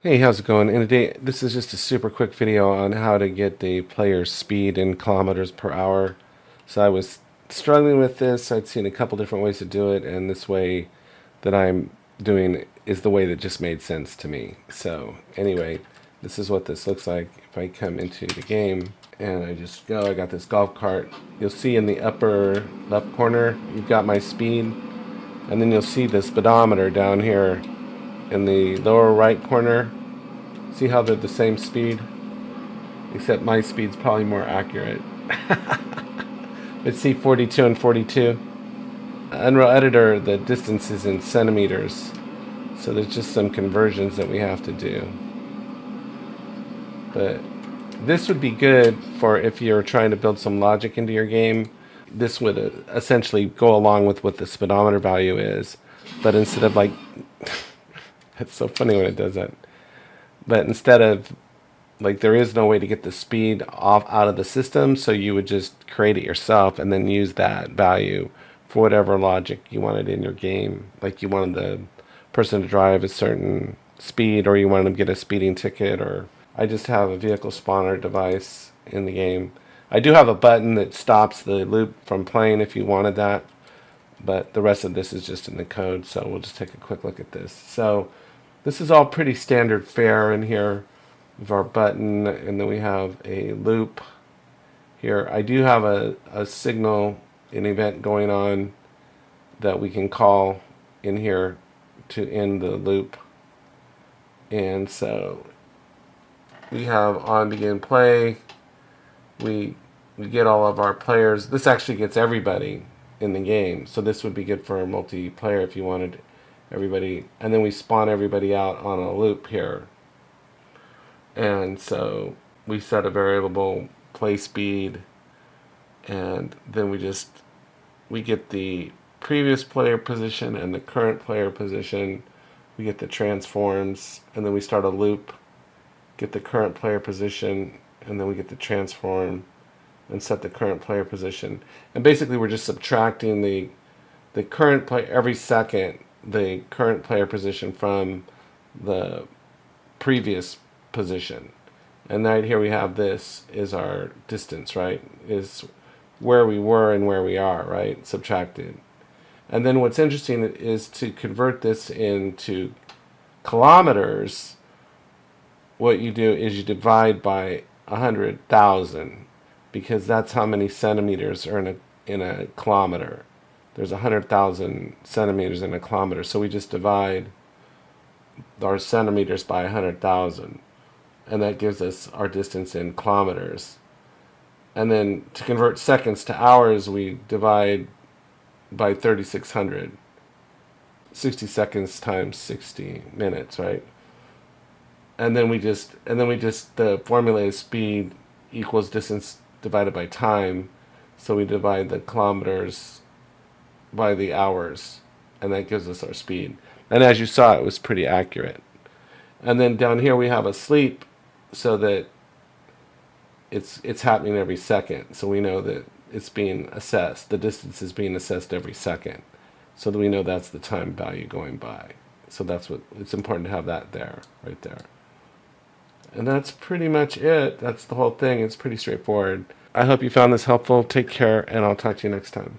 Hey, how's it going? And today, this is just a super quick video on how to get the player's speed in kilometers per hour. So I was struggling with this. I'd seen a couple different ways to do it, and this way that I'm doing is the way that just made sense to me. So anyway, this is what this looks like. If I come into the game and I just go, I got this golf cart. You'll see in the upper left corner, you've got my speed, and then you'll see the speedometer down here in the lower right corner. See how they're the same speed? Except my speed's probably more accurate. Let's see 42 and 42. Unreal Editor, the distance is in centimeters. So there's just some conversions that we have to do. But this would be good for if you're trying to build some logic into your game. This would essentially go along with what the speedometer value is. But instead of like... It's so funny when it does that. But instead of, like, there is no way to get the speed off out of the system, so you would just create it yourself and then use that value for whatever logic you wanted in your game. Like you wanted the person to drive a certain speed, or you wanted them to get a speeding ticket, or I just have a vehicle spawner device in the game. I do have a button that stops the loop from playing if you wanted that, but the rest of this is just in the code, so we'll just take a quick look at this. So this is all pretty standard fare in here. We have our button, and then we have a loop here. I do have a signal, an event going on that we can call in here to end the loop. And so we have on begin play. We get all of our players. This actually gets everybody in the game. So this would be good for a multiplayer if you wanted everybody. And then we spawn everybody out on a loop here. And so we set a variable play speed, and then we get the previous player position and the current player position. We get the transforms, and then we start a loop, get the current player position, and then we get the transform and set the current player position. And basically we're just subtracting the current player every second, the current player position from the previous position. And right here we have this is our distance, right? Is where we were and where we are, right? Subtracted. And then what's interesting is to convert this into kilometers. What you do is you divide by 100,000, because that's how many centimeters are in a kilometer. There's 100,000 centimeters in a kilometer. So we just divide our centimeters by 100,000. And that gives us our distance in kilometers. And then to convert seconds to hours, we divide by 3,600. 60 seconds times 60 minutes, right? And then the formula is speed equals distance divided by time. So we divide the kilometers by the hours, and that gives us our speed. And as you saw, it was pretty accurate. And then down here we have a sleep, so that it's happening every second. So we know that it's being assessed. The distance is being assessed every second, so that we know that's the time value going by. So that's what it's important to have that there, right there. And that's pretty much it. That's the whole thing. It's pretty straightforward. I hope you found this helpful. Take care, and I'll talk to you next time.